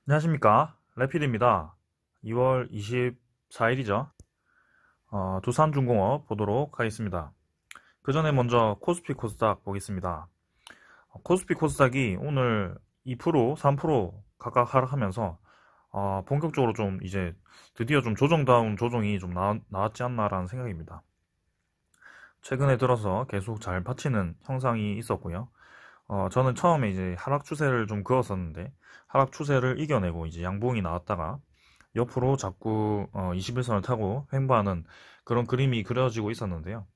안녕하십니까, 레필입니다. 2월 24일이죠. 두산중공업 보도록 하겠습니다. 그 전에 먼저 코스피 코스닥 보겠습니다. 코스피 코스닥이 오늘 2%, 3% 각각 하락하면서 본격적으로 좀 이제 드디어 좀 조정다운 조정이 좀 나왔지 않나라는 생각입니다. 최근에 들어서 계속 잘 받치는 형상이 있었고요. 저는 처음에 이제 하락 추세를 좀 그었었는데 하락 추세를 이겨내고 이제 양봉이 나왔다가 옆으로 자꾸 21선을 타고 횡보하는 그런 그림이 그려지고 있었는데요.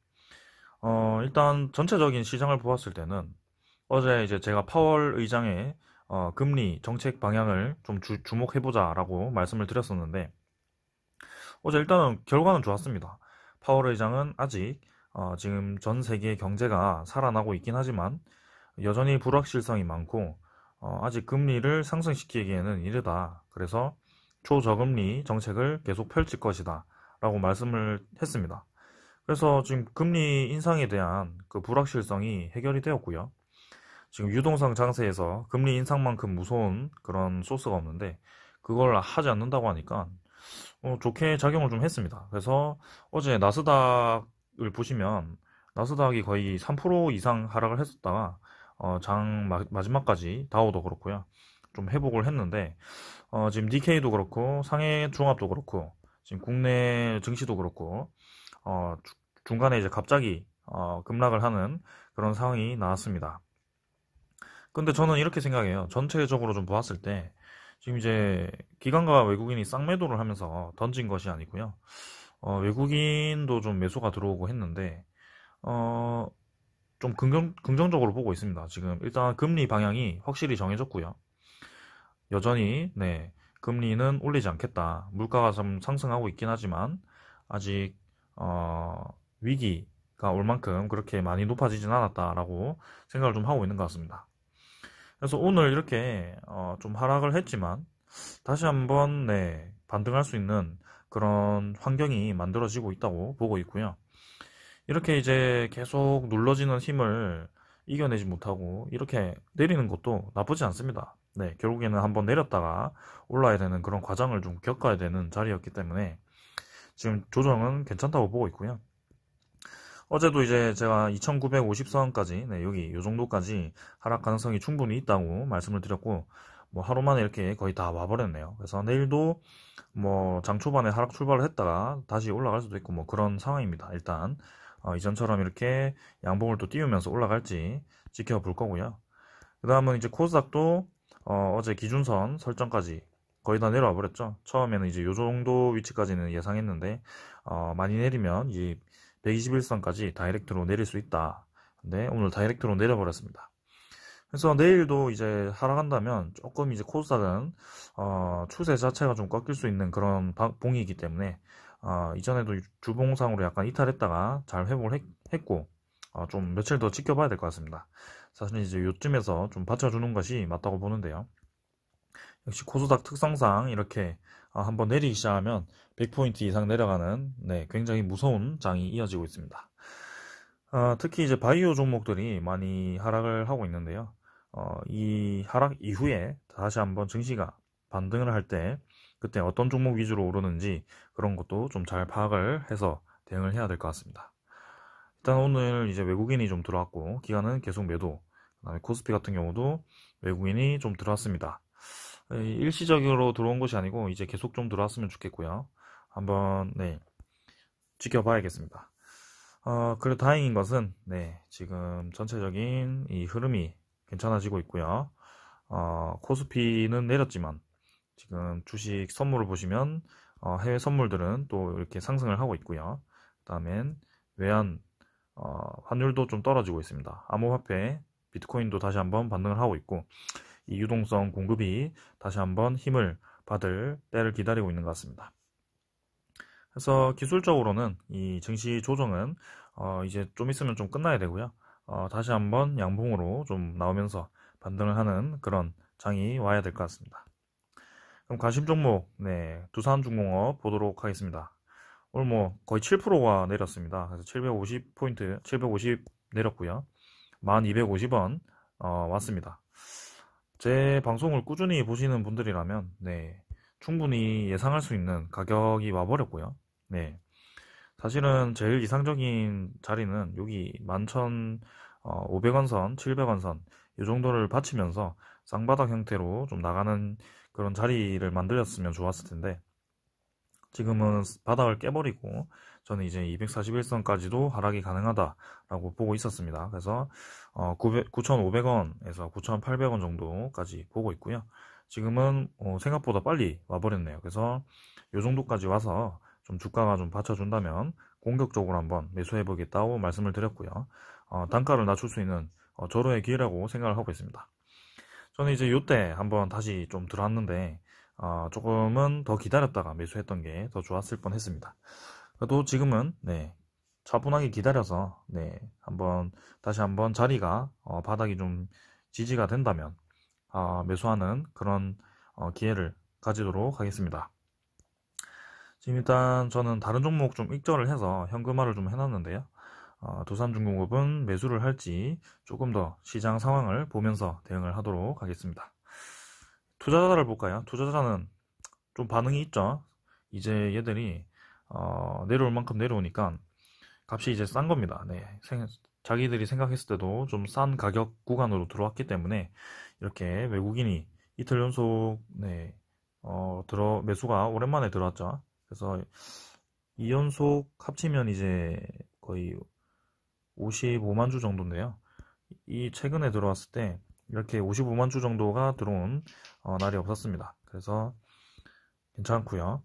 일단 전체적인 시장을 보았을 때는 어제 이제 제가 파월 의장의 금리 정책 방향을 좀 주목해보자라고 말씀을 드렸었는데 어제 일단은 결과는 좋았습니다. 파월 의장은 아직 지금 전 세계 경제가 살아나고 있긴 하지만 여전히 불확실성이 많고 아직 금리를 상승시키기에는 이르다. 그래서 초저금리 정책을 계속 펼칠 것이다 라고 말씀을 했습니다. 그래서 지금 금리 인상에 대한 그 불확실성이 해결이 되었고요. 지금 유동성 장세에서 금리 인상만큼 무서운 그런 소스가 없는데 그걸 하지 않는다고 하니까 좋게 작용을 좀 했습니다. 그래서 어제 나스닥을 보시면 나스닥이 거의 3% 이상 하락을 했었다가 장 마지막까지 다우도 그렇고요. 좀 회복을 했는데 지금 니케이도 그렇고 상해 종합도 그렇고 지금 국내 증시도 그렇고 중간에 이제 갑자기 급락을 하는 그런 상황이 나왔습니다. 근데 저는 이렇게 생각해요. 전체적으로 좀 보았을 때 지금 이제 기관과 외국인이 쌍매도를 하면서 던진 것이 아니고요. 외국인도 좀 매수가 들어오고 했는데 어, 좀 긍정적으로 보고 있습니다. 지금 일단 금리 방향이 확실히 정해졌고요. 여전히 네, 금리는 올리지 않겠다. 물가가 좀 상승하고 있긴 하지만 아직 어, 위기가 올 만큼 그렇게 많이 높아지진 않았다라고 생각을 좀 하고 있는 것 같습니다. 그래서 오늘 이렇게 좀 하락을 했지만 다시 한번 네, 반등할 수 있는 그런 환경이 만들어지고 있다고 보고 있고요. 이렇게 이제 계속 눌러지는 힘을 이겨내지 못하고 이렇게 내리는 것도 나쁘지 않습니다. 네, 결국에는 한번 내렸다가 올라야 되는 그런 과정을 좀 겪어야 되는 자리였기 때문에 지금 조정은 괜찮다고 보고 있고요. 어제도 이제 제가 2950선까지, 네, 여기 요 정도까지 하락 가능성이 충분히 있다고 말씀을 드렸고, 뭐 하루 만에 이렇게 거의 다 와버렸네요. 그래서 내일도 뭐 장 초반에 하락 출발을 했다가 다시 올라갈 수도 있고 뭐 그런 상황입니다. 일단 이전처럼 이렇게 양봉을 또 띄우면서 올라갈지 지켜볼 거고요. 그 다음은 이제 코스닥도 어제 기준선 설정까지 거의 다 내려와 버렸죠. 처음에는 이제 요 정도 위치까지는 예상했는데 많이 내리면 이제 121선까지 다이렉트로 내릴 수 있다. 근데 오늘 다이렉트로 내려버렸습니다. 그래서 내일도 이제 하락한다면 조금 이제 코스닥은 추세 자체가 좀 꺾일 수 있는 그런 봉이기 때문에 이전에도 주봉상으로 약간 이탈했다가 잘 회복을 했고 좀 며칠 더 지켜봐야 될 것 같습니다. 사실 이제 요쯤에서 좀 받쳐주는 것이 맞다고 보는데요. 역시 코스닥 특성상 이렇게 한번 내리기 시작하면 100포인트 이상 내려가는 네, 굉장히 무서운 장이 이어지고 있습니다. 특히 이제 바이오 종목들이 많이 하락을 하고 있는데요. 이 하락 이후에 다시 한번 증시가 반등을 할 때 그때 어떤 종목 위주로 오르는지 그런 것도 좀 잘 파악을 해서 대응을 해야 될 것 같습니다. 일단 오늘 이제 외국인이 좀 들어왔고 기관은 계속 매도. 그다음에 코스피 같은 경우도 외국인이 좀 들어왔습니다. 일시적으로 들어온 것이 아니고 이제 계속 좀 들어왔으면 좋겠고요. 한번 네, 지켜봐야겠습니다. 그래 다행인 것은 네, 지금 전체적인 이 흐름이 괜찮아지고 있고요. 코스피는 내렸지만 지금 주식 선물을 보시면 해외 선물들은 또 이렇게 상승을 하고 있고요. 그다음엔 외환 환율도 좀 떨어지고 있습니다. 암호화폐, 비트코인도 다시 한번 반등을 하고 있고 이 유동성 공급이 다시 한번 힘을 받을 때를 기다리고 있는 것 같습니다. 그래서 기술적으로는 이 증시 조정은 이제 좀 있으면 좀 끝나야 되고요. 다시 한번 양봉으로 좀 나오면서 반등을 하는 그런 장이 와야 될 것 같습니다. 그럼 관심 종목, 네, 두산중공업 보도록 하겠습니다. 오늘 뭐 거의 7%가 내렸습니다. 그래서 750포인트, 750 내렸고요. 1250원 왔습니다. 제 방송을 꾸준히 보시는 분들이라면, 네, 충분히 예상할 수 있는 가격이 와버렸고요. 네, 사실은 제일 이상적인 자리는 여기 11,500원 선, 700원 선, 이 정도를 받치면서 쌍바닥 형태로 좀 나가는 그런 자리를 만들었으면 좋았을 텐데, 지금은 바닥을 깨버리고 저는 이제 241선까지도 하락이 가능하다라고 보고 있었습니다. 그래서 9,500원에서 9,800원 정도까지 보고 있고요. 지금은 생각보다 빨리 와버렸네요. 그래서 이 정도까지 와서 좀 주가가 좀 받쳐준다면 공격적으로 한번 매수해보겠다고 말씀을 드렸고요. 단가를 낮출 수 있는 절호의 기회라고 생각을 하고 있습니다. 저는 이제 이때 한번 다시 좀 들어왔는데 조금은 더 기다렸다가 매수했던 게 더 좋았을 뻔했습니다. 그래도 지금은 네, 차분하게 기다려서 네, 다시 한번 자리가 바닥이 좀 지지가 된다면 매수하는 그런 기회를 가지도록 하겠습니다. 지금 일단 저는 다른 종목 좀 익절을 해서 현금화를 좀 해놨는데요. 두산중공업은 매수를 할지 조금 더 시장 상황을 보면서 대응을 하도록 하겠습니다. 투자자를 볼까요? 투자자는 좀 반응이 있죠. 이제 얘들이 내려올 만큼 내려오니까 값이 이제 싼 겁니다. 네, 자기들이 생각했을 때도 좀 싼 가격 구간으로 들어왔기 때문에 이렇게 외국인이 이틀 연속 네, 매수가 오랜만에 들어왔죠. 그래서 2연속 합치면 이제 거의 55만 주 정도인데요. 이 최근에 들어왔을 때 이렇게 55만 주 정도가 들어온 날이 없었습니다. 그래서 괜찮고요.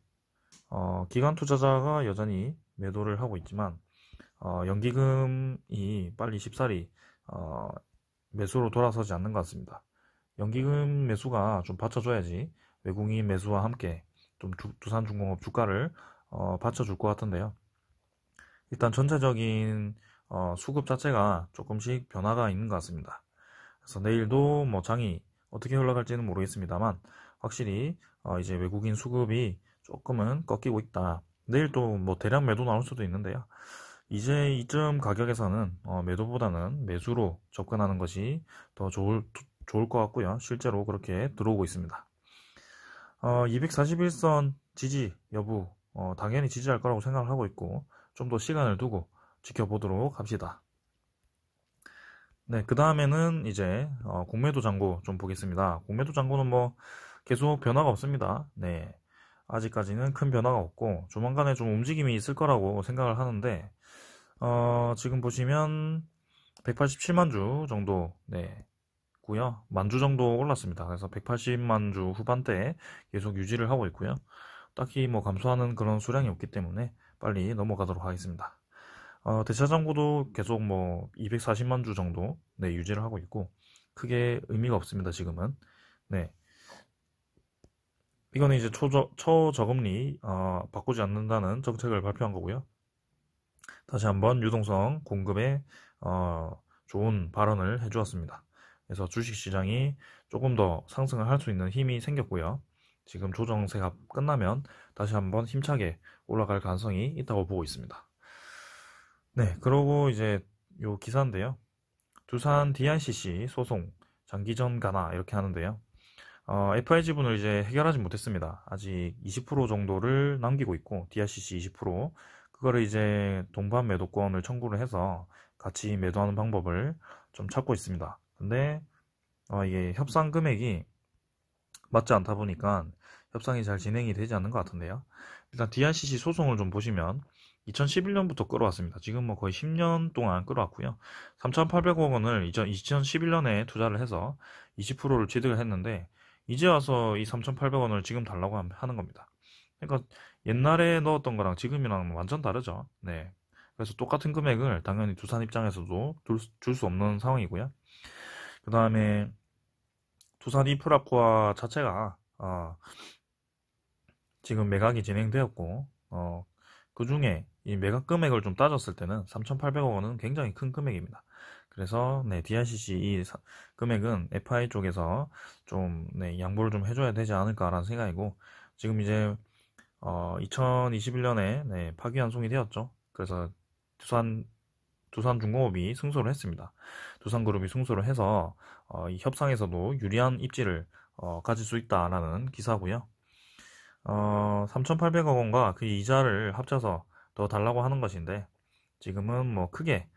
기관 투자자가 여전히 매도를 하고 있지만 연기금이 빨리 쉽사리 매수로 돌아서지 않는 것 같습니다. 연기금 매수가 좀 받쳐줘야지 외국인 매수와 함께 좀 두산중공업 주가를 받쳐줄 것 같은데요. 일단 전체적인 수급 자체가 조금씩 변화가 있는 것 같습니다. 그래서 내일도 뭐 장이 어떻게 흘러갈지는 모르겠습니다만 확실히 이제 외국인 수급이 조금은 꺾이고 있다. 내일 또 뭐 대량 매도 나올 수도 있는데요. 이제 이쯤 가격에서는 매도보다는 매수로 접근하는 것이 더 좋을 것 같고요. 실제로 그렇게 들어오고 있습니다. 241선 지지 여부 당연히 지지할 거라고 생각을 하고 있고 좀 더 시간을 두고 지켜보도록 합시다. 네, 그 다음에는 이제 공매도 잔고 좀 보겠습니다. 공매도 잔고는 뭐 계속 변화가 없습니다. 네, 아직까지는 큰 변화가 없고 조만간에 좀 움직임이 있을 거라고 생각을 하는데 지금 보시면 187만 주 정도 네, 고요. 만주 정도 올랐습니다. 그래서 180만 주 후반대에 계속 유지를 하고 있고요. 딱히 뭐 감소하는 그런 수량이 없기 때문에 빨리 넘어가도록 하겠습니다. 대차장고도 계속 뭐 240만 주 정도 네, 유지를 하고 있고 크게 의미가 없습니다. 지금은 네, 이거는 이제 초저금리 바꾸지 않는다는 정책을 발표한 거고요. 다시 한번 유동성 공급에 좋은 발언을 해주었습니다. 그래서 주식시장이 조금 더 상승을 할 수 있는 힘이 생겼고요. 지금 조정세가 끝나면 다시 한번 힘차게 올라갈 가능성이 있다고 보고 있습니다. 네, 그러고 이제 요 기사인데요. 두산 DICC 소송 장기전 가나 이렇게 하는데요. FI 지분을 이제 해결하지 못했습니다. 아직 20% 정도를 남기고 있고 DICC 20% 그거를 이제 동반 매도권을 청구를 해서 같이 매도하는 방법을 좀 찾고 있습니다. 근데 이게 협상 금액이 맞지 않다 보니까 협상이 잘 진행이 되지 않는 것 같은데요. 일단 DICC 소송을 좀 보시면 2011년부터 끌어왔습니다. 지금 뭐 거의 10년 동안 끌어왔고요. 3,800억 원을 2011년에 투자를 해서 20%를 취득을 했는데 이제 와서 이 3,800원을 지금 달라고 하는 겁니다. 그러니까 옛날에 넣었던 거랑 지금이랑 완전 다르죠. 네. 그래서 똑같은 금액을 당연히 두산 입장에서도 줄 수 없는 상황이고요. 그 다음에 두산 인프라코아 자체가 지금 매각이 진행되었고 그 중에 이 매각 금액을 좀 따졌을 때는 3,800억 원은 굉장히 큰 금액입니다. 그래서 네, DICC 이 금액은 FI 쪽에서 좀 네, 양보를 좀 해줘야 되지 않을까라는 생각이고 지금 이제 2021년에 네, 파기환송이 되었죠. 그래서 두산중공업이 승소를 했습니다. 두산그룹이 승소를 해서 이 협상에서도 유리한 입지를 가질 수 있다라는 기사고요. 3,800억 원과 그 이자를 합쳐서 더 달라고 하는 것인데 지금은 뭐 크게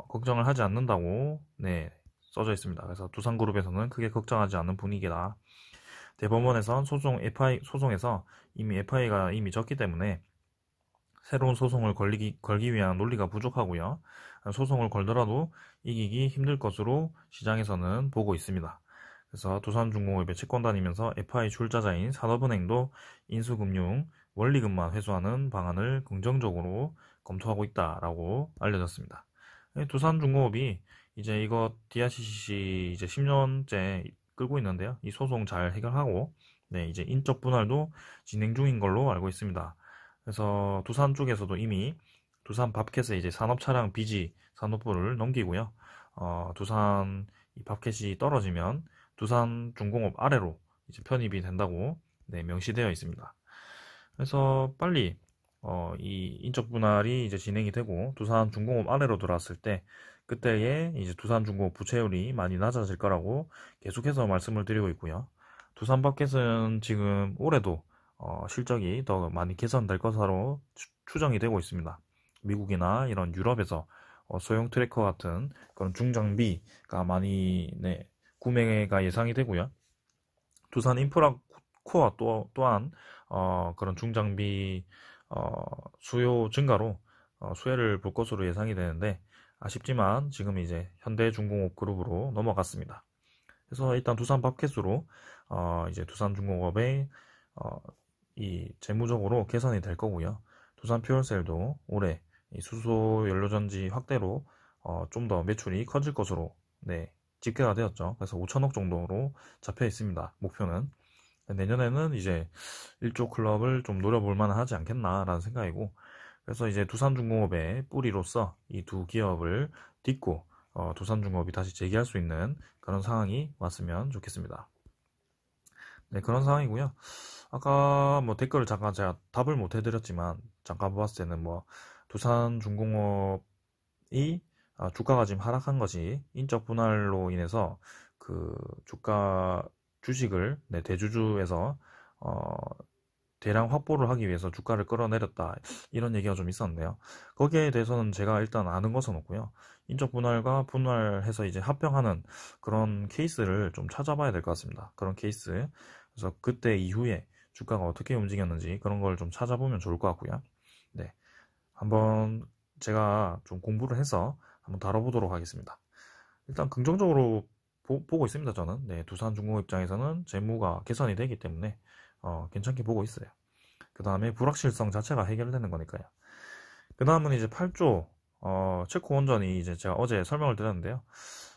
걱정을 하지 않는다고 네, 써져 있습니다. 그래서 두산그룹에서는 크게 걱정하지 않는 분위기다. 대법원에선 소송에서 이미 FIA가 이미 졌기 때문에 새로운 소송을 걸기 위한 논리가 부족하고요. 소송을 걸더라도 이기기 힘들 것으로 시장에서는 보고 있습니다. 그래서 두산중공업의 채권단이면서 FI 출자자인 산업은행도 인수금융 원리금만 회수하는 방안을 긍정적으로 검토하고 있다라고 알려졌습니다. 두산중공업이 이제 이거 DRCC 이제 10년째 끌고 있는데요. 이 소송 잘 해결하고 네, 이제 인적 분할도 진행 중인 걸로 알고 있습니다. 그래서 두산 쪽에서도 이미 두산 밥켓에 이제 산업차량 비지 산업부를 넘기고요. 두산 이 밥켓이 떨어지면 두산중공업 아래로 이제 편입이 된다고 네, 명시되어 있습니다. 그래서 빨리 이 인적 분할이 이제 진행이 되고 두산중공업 아래로 들어왔을 때 그때에 이제 두산중공업 부채율이 많이 낮아질 거라고 계속해서 말씀을 드리고 있고요. 두산밥켓은 지금 올해도 실적이 더 많이 개선될 것으로 추정이 되고 있습니다. 미국이나 이런 유럽에서 소형 트래커 같은 그런 중장비가 많이 네, 구매가 예상이 되고요. 두산 인프라 코어 또한 그런 중장비 수요 증가로 수혜를 볼 것으로 예상이 되는데 아쉽지만 지금 이제 현대중공업 그룹으로 넘어갔습니다. 그래서 일단 두산 밥켓으로 이제 두산중공업의 이 재무적으로 개선이 될 거고요. 두산 퓨얼셀도 올해 이 수소 연료전지 확대로 좀 더 매출이 커질 것으로 네, 집계가 되었죠. 그래서 5천억 정도로 잡혀 있습니다. 목표는. 내년에는 이제 1조 클럽을 좀 노려볼 만하지 않겠나라는 생각이고, 그래서 이제 두산중공업의 뿌리로서 이 두 기업을 딛고 두산중공업이 다시 재기할 수 있는 그런 상황이 왔으면 좋겠습니다. 네, 그런 상황이고요. 아까 뭐 댓글을 잠깐 제가 답을 못 해드렸지만 잠깐 봤을 때는 뭐 두산중공업이 주가가 지금 하락한 것이 인적 분할로 인해서 그 주가 주식을 네, 대주주에서 대량 확보를 하기 위해서 주가를 끌어내렸다 이런 얘기가 좀 있었는데요. 거기에 대해서는 제가 일단 아는 것은 없고요. 인적 분할과 분할해서 이제 합병하는 그런 케이스를 좀 찾아봐야 될 것 같습니다. 그런 케이스. 그래서 그때 이후에 주가가 어떻게 움직였는지 그런 걸 좀 찾아보면 좋을 것 같고요. 네, 한번 제가 좀 공부를 해서 한번 다뤄보도록 하겠습니다. 일단 긍정적으로 보고 있습니다. 저는 네, 두산중공업 입장에서는 재무가 개선이 되기 때문에 괜찮게 보고 있어요. 그 다음에 불확실성 자체가 해결되는 거니까요. 그 다음은 이제 8조 체코 원전이 이제 제가 어제 설명을 드렸는데요.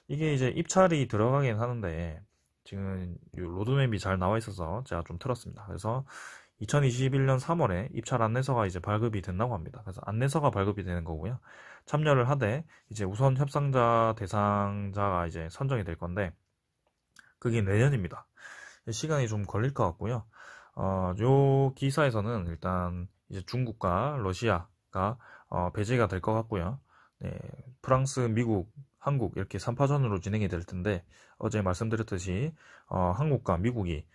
이게 이제 입찰이 들어가긴 하는데 지금 로드맵이 잘 나와 있어서 제가 좀 틀었습니다. 그래서 2021년 3월에 입찰 안내서가 이제 발급이 된다고 합니다. 그래서 안내서가 발급이 되는 거고요. 참여를 하되 이제 우선 협상자 대상자가 이제 선정이 될 건데 그게 내년입니다. 시간이 좀 걸릴 것 같고요. 요 기사에서는 일단 이제 중국과 러시아가 배제가 될 것 같고요. 네, 프랑스, 미국, 한국 이렇게 3파전으로 진행이 될 텐데 어제 말씀드렸듯이 한국과 미국이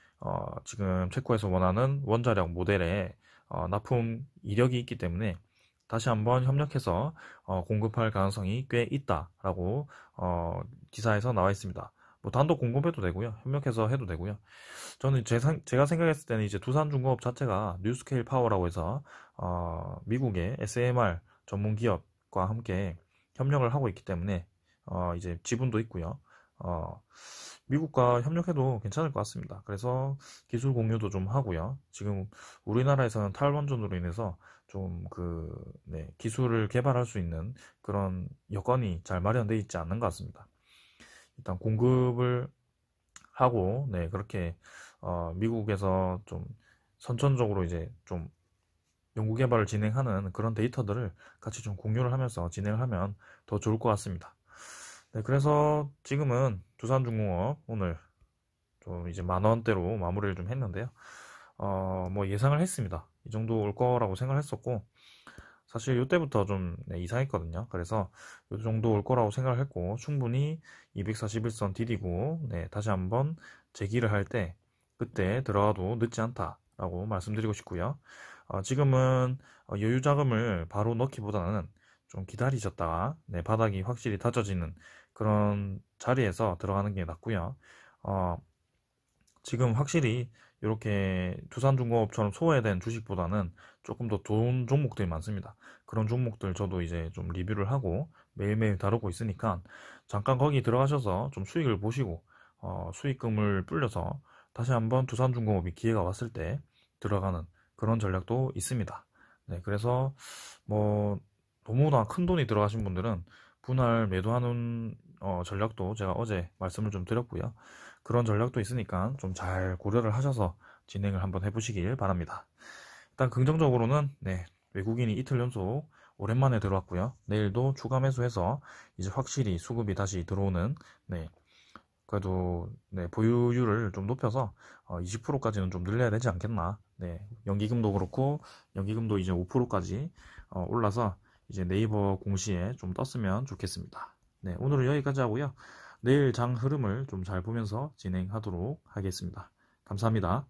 지금 체코에서 원하는 원자력 모델에 납품 이력이 있기 때문에 다시 한번 협력해서 공급할 가능성이 꽤 있다라고 기사에서 나와 있습니다. 뭐 단독 공급해도 되고요. 협력해서 해도 되고요. 저는 제가 생각했을 때는 이제 두산중공업 자체가 뉴스케일 파워라고 해서 미국의 SMR 전문 기업과 함께 협력을 하고 있기 때문에 이제 지분도 있고요. 미국과 협력해도 괜찮을 것 같습니다. 그래서 기술 공유도 좀 하고요. 지금 우리나라에서는 탈원전으로 인해서 좀 네, 기술을 개발할 수 있는 그런 여건이 잘 마련되어 있지 않는 것 같습니다. 일단 공급을 하고, 네, 그렇게 미국에서 좀 선천적으로 이제 좀 연구개발을 진행하는 그런 데이터들을 같이 좀 공유를 하면서 진행을 하면 더 좋을 것 같습니다. 네, 그래서 지금은 두산중공업 오늘 좀 이제 만원대로 마무리를 좀 했는데요. 뭐 예상을 했습니다. 이 정도 올 거라고 생각을 했었고, 사실 이때부터 좀 이상했거든요. 그래서 이 정도 올 거라고 생각을 했고 충분히 241선 디디고 다시 한번 재기를 할 때 그때 들어가도 늦지 않다라고 말씀드리고 싶고요. 지금은 여유 자금을 바로 넣기보다는 좀 기다리셨다가 바닥이 확실히 다져지는 그런 자리에서 들어가는 게 낫고요. 지금 확실히 이렇게 두산중공업처럼 소외된 주식보다는 조금 더 좋은 종목들이 많습니다. 그런 종목들 저도 이제 좀 리뷰를 하고 매일매일 다루고 있으니까 잠깐 거기 들어가셔서 좀 수익을 보시고 수익금을 불려서 다시 한번 두산중공업이 기회가 왔을 때 들어가는 그런 전략도 있습니다. 네, 그래서 뭐 너무나 큰 돈이 들어가신 분들은 분할 매도하는 전략도 제가 어제 말씀을 좀 드렸고요. 그런 전략도 있으니까 좀 잘 고려를 하셔서 진행을 한번 해보시길 바랍니다. 일단 긍정적으로는 외국인이 이틀 연속 오랜만에 들어왔고요. 내일도 추가 매수해서 이제 확실히 수급이 다시 들어오는 그래도 보유율을 좀 높여서 20%까지는 좀 늘려야 되지 않겠나. 연기금도 그렇고 연기금도 이제 5%까지 올라서 이제 네이버 공시에 좀 떴으면 좋겠습니다. 오늘은 여기까지 하고요. 내일 장 흐름을 좀 잘 보면서 진행하도록 하겠습니다. 감사합니다.